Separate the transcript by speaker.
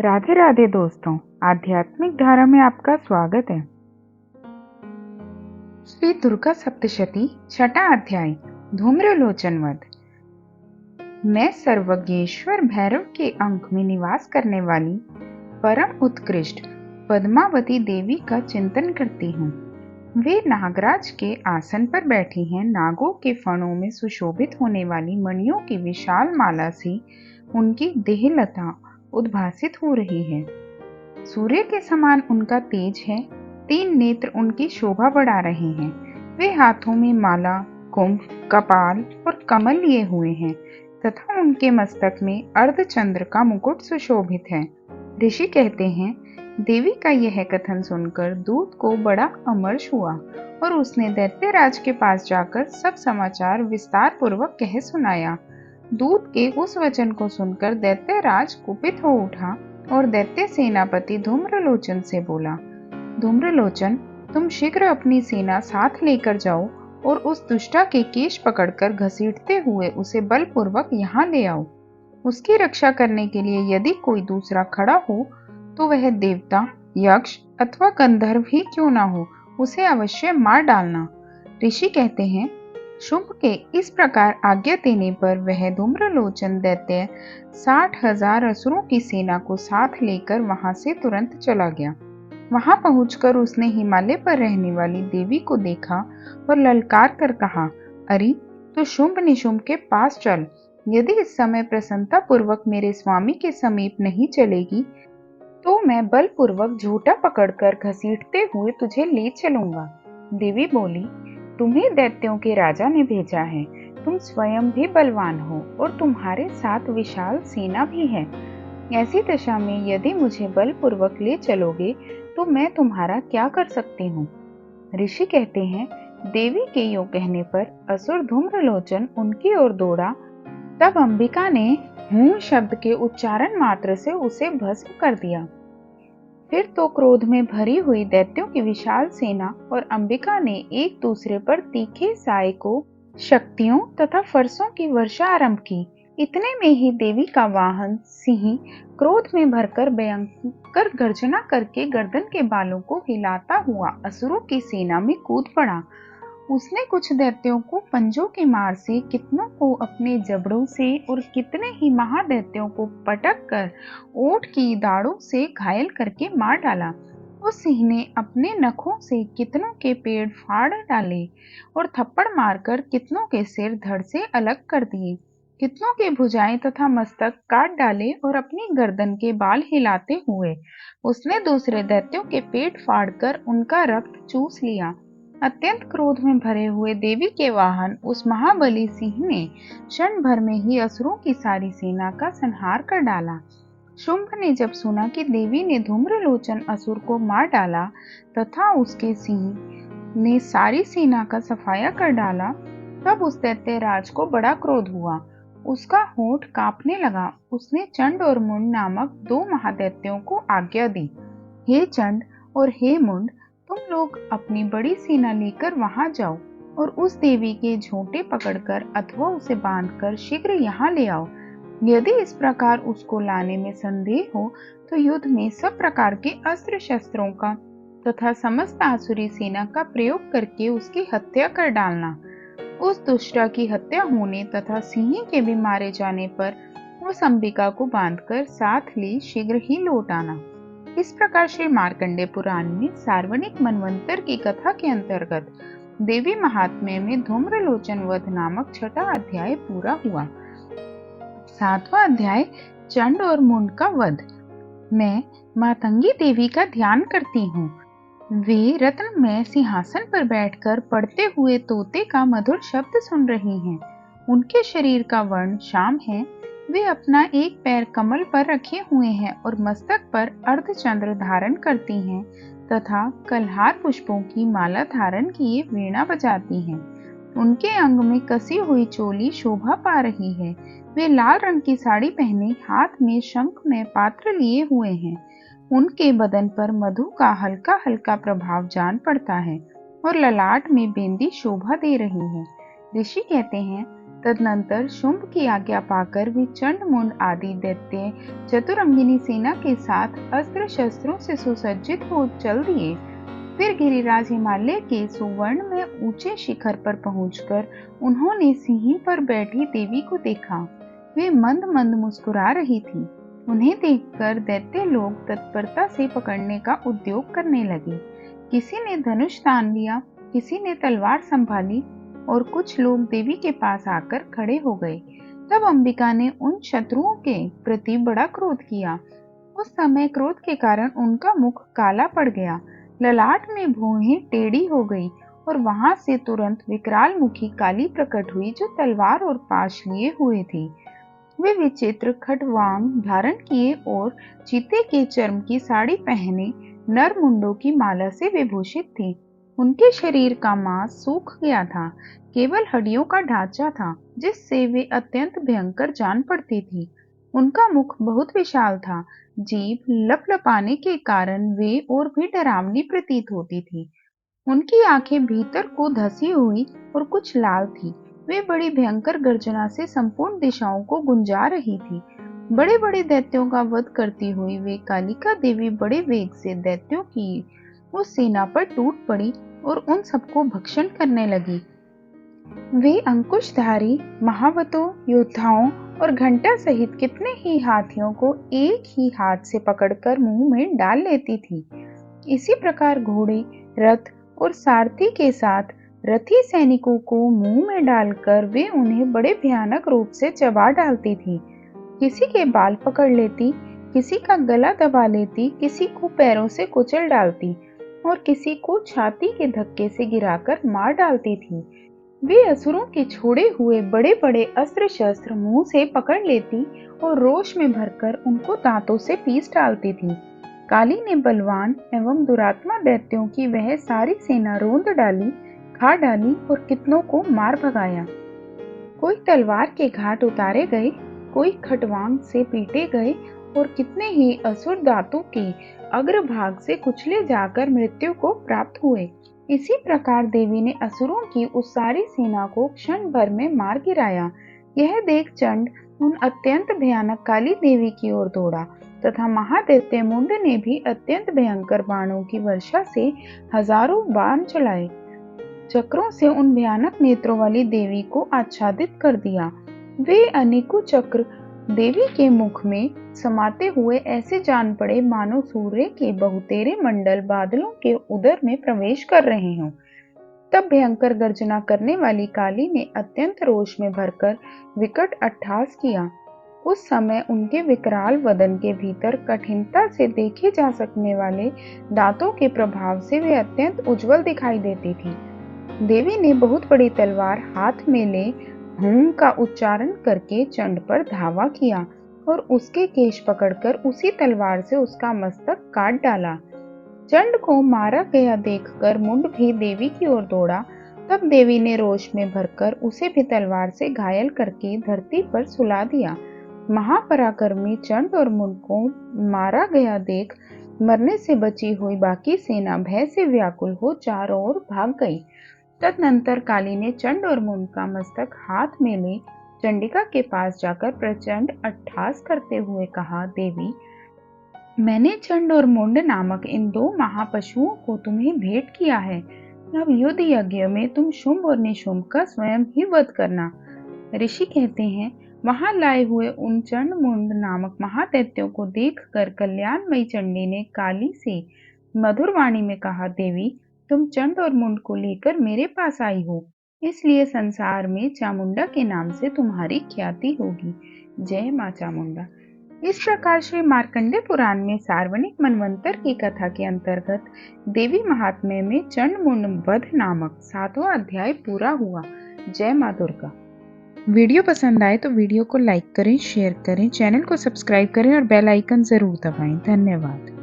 Speaker 1: राधे राधे दोस्तों, आध्यात्मिक धारा में आपका स्वागत है। श्री दुर्गा सप्तशती छठा अध्याय धूम्रलोचन वध। मैं सर्वज्ञेश्वर भैरव के अंक में निवास करने वाली परम उत्कृष्ट पद्मावती देवी का चिंतन करती हूँ। वे नागराज के आसन पर बैठी हैं। नागों के फणों में सुशोभित होने वाली मणियों की विशाल माला से उनकी देहलता उद्भासित हो रही है। सूर्य के समान उनका तेज है। 3 नेत्र उनकी शोभा बढ़ा रहे हैं। वे हाथों में माला, कुंभ, कपाल और कमल लिए हुए हैं तथा उनके मस्तक में अर्धचंद्र का मुकुट सुशोभित है। ऋषि कहते हैं, देवी का यह कथन सुनकर दूत को बड़ा अमर्ष हुआ और उसने दैत्यराज के पास जाकर सब समाचार विस्तार पूर्वक कह सुनाया। दूत के उस वचन को सुनकर दैत्यराज कुपित हो उठा और दैत्य सेनापति धूम्रलोचन से बोला, धूम्रलोचन, तुम शीघ्र अपनी सेना साथ लेकर जाओ और उस दुष्टा के केश पकड़कर घसीटते हुए उसे बलपूर्वक यहाँ ले आओ। उसकी रक्षा करने के लिए यदि कोई दूसरा खड़ा हो तो वह देवता, यक्ष अथवा गंधर्व ही क्यों ना हो, उसे अवश्य मार डालना। ऋषि कहते हैं, शुंभ के इस प्रकार आज्ञा देने पर वह धूम्रलोचन दैत्य 60,000 असुरों की सेना को साथ लेकर वहां से तुरंत चला गया। वहां पहुंचकर उसने हिमालय पर रहने वाली देवी को देखा और ललकार कर कहा, अरे तो शुंभ निशुंभ के पास चल। यदि इस समय प्रसन्नता पूर्वक मेरे स्वामी के समीप नहीं चलेगी तो मैं बलपूर्वक झूठा पकड़कर घसीटते हुए तुझे ले चलूंगा। देवी बोली, तुम्हें दैत्यों के राजा ने भेजा है। तुम स्वयं भी बलवान हो और तुम्हारे साथ विशाल सेना भी है। ऐसी दशा में यदि मुझे बलपूर्वक ले चलोगे तो मैं तुम्हारा क्या कर सकती हूँ। ऋषि कहते हैं, देवी के यूं कहने पर असुर धूम्रलोचन उनकी ओर दौड़ा। तब अंबिका ने हूं शब्द के उच्चारण मात्र से उसे भस्म कर दिया। फिर तो क्रोध में भरी हुई दैत्यों की विशाल सेना और अंबिका ने एक दूसरे पर तीखे साय को शक्तियों तथा फरसों की वर्षा आरंभ की। इतने में ही देवी का वाहन सिंह क्रोध में भरकर भयंकर गर्जना करके गर्दन के बालों को हिलाता हुआ असुरों की सेना में कूद पड़ा। उसने कुछ दैत्यों को पंजों के मार से, कितनों को अपने जबड़ों से और कितने ही महादैत्यों को पटक कर ओठ की दाढ़ों से घायल करके मार डाला। उस सिंह ने अपने नखों से कितनों के पेड़ फाड़ डाले और थप्पड़ मारकर कितनों के सिर धड़ से अलग कर दिए। कितनों के भुजाएं तथा मस्तक काट डाले और अपनी गर्दन के बाल हिलाते हुए उसने दूसरे दैत्यों के पेट फाड़कर उनका रक्त चूस लिया। अत्यंत क्रोध में भरे हुए देवी के वाहन उस महाबली सिंह ने क्षण भर में ही असुरों की सारी सेना का संहार कर डाला। शुंभ ने जब सुना कि देवी ने धूम्रलोचन असुर को मार डाला तथा उसके सिंह ने सारी सेना का सफाया कर डाला, तब उस दैत्यराज को बड़ा क्रोध हुआ। उसका होठ कांपने लगा। उसने चंड और मुंड नामक 2 महादैत्यों को आज्ञा दी, हे चंड और हे मुंड, तुम लोग अपनी बड़ी सेना लेकर वहां जाओ और उस देवी के झोंटे पकड़कर अथवा उसे बांधकर शीघ्र यहाँ ले आओ। यदि इस प्रकार उसको लाने में संदेह हो तो युद्ध में सब प्रकार के अस्त्र शस्त्रों का तथा समस्त आसुरी सेना का प्रयोग करके उसकी हत्या कर डालना। उस दुष्टा की हत्या होने तथा सिंह के भी मारे जाने पर उस अंबिका को बांधकर साथ ले शीघ्र ही लौट आना। इस प्रकार श्री मार्कंडेय पुराण में सार्वनिक मनवंतर की कथा के अंतर्गत देवी महात्म्य में धूम्रलोचन वध नामक छठा अध्याय पूरा हुआ। 7वां अध्याय चंड और मुंड का वध। मैं मातंगी देवी का ध्यान करती हूँ। वे रत्नमय सिंहासन पर बैठकर पढ़ते हुए तोते का मधुर शब्द सुन रही हैं। उनके शरीर का वर्ण श्याम है। वे अपना एक पैर कमल पर रखे हुए हैं और मस्तक पर अर्धचंद्र धारण करती हैं तथा कल्हार पुष्पों की माला धारण किए वीणा बजाती हैं। उनके अंग में कसी हुई चोली शोभा पा रही है। वे लाल रंग की साड़ी पहने हाथ में शंख में पात्र लिए हुए हैं। उनके बदन पर मधु का हल्का हल्का प्रभाव जान पड़ता है और ललाट में बिंदी शोभा दे रही है। ऋषि कहते हैं, तदनंतर शुंभ की आज्ञा पाकर वे चंड मुंड आदि दैत्य चतुरंगिनी सेना के साथ अस्त्र शस्त्रों से सुसज्जित हो चल दिए। फिर गिरिराज हिमालय के सुवर्ण में ऊंचे शिखर पर पहुंचकर उन्होंने सिंही पर बैठी देवी को देखा। वे मंद मंद मुस्कुरा रही थी। उन्हें देखकर दैत्य लोग तत्परता से पकड़ने का उद्योग करने लगे। किसी ने धनुष तान लिया, किसी ने तलवार संभाली और कुछ लोग देवी के पास आकर खड़े हो गए। तब अंबिका ने उन शत्रुओं के प्रति बड़ा क्रोध किया। उस समय क्रोध के कारण उनका मुख काला पड़ गया, ललाट में भौहें टेढ़ी हो गई और वहां से तुरंत विकराल मुखी काली प्रकट हुई, जो तलवार और पाश लिए हुए थी। वे विचित्र खटवांग धारण किए और चीते के चर्म की साड़ी पहने नर मुंडों की माला से विभूषित थी। उनके शरीर का मांस सूख गया था, केवल हड्डियों का ढांचा था, जिससे वे अत्यंत भयंकर जान पड़ती थी। उनका मुख बहुत विशाल था, जीभ लपलपाने के कारण वे और भी डरावनी प्रतीत होती थी। उनकी आंखें भीतर को धसी हुई और कुछ लाल थी। वे बड़ी भयंकर गर्जना से संपूर्ण दिशाओं को गुंजा रही थी। बड़े बड़े दैत्यों का वध करती हुई वे कालिका देवी बड़े वेग से दैत्यों की उस सेना पर टूट पड़ी और उन सबको भक्षण करने लगी। वे अंकुशधारी महावतों, योद्धाओं और घंटा सहित कितने ही हाथियों को एक ही हाथ से पकड़कर मुंह में डाल लेती थी। इसी प्रकार घोड़े, रथ और सारथी के साथ रथी सैनिकों को मुंह में डालकर वे उन्हें बड़े भयानक रूप से चबा डालती थी। किसी के बाल पकड़ लेती, किसी का गला दबा लेती, किसी को पैरों से कुचल डालती और किसी को छाती के धक्के से गिराकर मार डालती थी। वे असुरों के छोड़े हुए बड़े बड़े अस्त्र शस्त्र मुंह से पकड़ लेती और रोष में भरकर उनको दांतों से पीस डालती थी। काली ने बलवान एवं दुरात्मा दैत्यों की वह सारी सेना रोंद डाली, खा डाली और कितनों को मार भगाया। कोई तलवार के घाट उतारे गए, कोई खटवांग से पीटे गए और कितने ही असुर दांतों के अग्रभाग से कुचले जाकर मृत्यु को प्राप्त हुए। इसी प्रकार देवी ने असुरों की उस सारी सेना को क्षण भर में मार गिराया। यह देख चंड उन अत्यंत भयानक काली देवी की ओर दौड़ा तथा महादैत्य मुंड ने भी अत्यंत भयंकर बाणों की वर्षा से हजारों बाण चलाए। चक्रों से उन भयानक नेत्रों वाली देवी को आच्छादित कर दिया। वे अनेकों चक्र देवी के मुख में समाते हुए ऐसे जान पड़े मानो सूर्य के बहुतेरे मंडल बादलों के उदर में प्रवेश कर रहे हों। तब भयंकर गर्जना करने वाली काली ने अत्यंत रोष में भरकर विकट अट्टहास किया। उस समय उनके विकराल वदन के भीतर कठिनता से देखे जा सकने वाले दांतों के प्रभाव से वे अत्यंत उज्जवल दिखाई देती थी। देवी ने बहुत बड़ी तलवार हाथ में ले हूं का उच्चारण करके चंड पर धावा किया और उसके केश पकड़कर उसी तलवार से उसका मस्तक काट डाला। चंड को मारा गया देखकर मुंड भी देवी की ओर दौड़ा। तब देवी ने रोष में भरकर उसे भी तलवार से घायल करके धरती पर सुला दिया। महापराक्रमी चंड और मुंड को मारा गया देख मरने से बची हुई बाकी सेना भय से व्याकुल हो चारों ओर भाग गई। तदनंतर काली ने चंड और मुंड का मस्तक हाथ में ले चंडिका के पास जाकर प्रचंड अट्टहास करते हुए कहा, देवी, मैंने चंड और मुंड नामक इन दो महापशुओं को तुम्हें भेंट किया है। अब युद्ध यज्ञ में तुम शुंभ और निशुंभ का स्वयं ही वध करना। ऋषि कहते हैं, वहां लाए हुए उन चंड मुंड नामक महादैत्यों को देखकर कल्याणमयी चंडी ने काली से मधुर वाणी में कहा, देवी, तुम चंड और मुंड को लेकर मेरे पास आई हो, इसलिए संसार में चामुंडा के नाम से तुम्हारी ख्याति होगी। जय मां चामुंडा। इस प्रकार श्री मार्कंडेय पुराण में सार्वणिक मनवंतर की कथा के अंतर्गत देवी महात्म्य में चंड मुंड वध नामक 7वां अध्याय पूरा हुआ। जय मां दुर्गा। वीडियो पसंद आए तो वीडियो को लाइक करें, शेयर करें, चैनल को सब्सक्राइब करें और बेल आइकन जरूर दबाएं। धन्यवाद।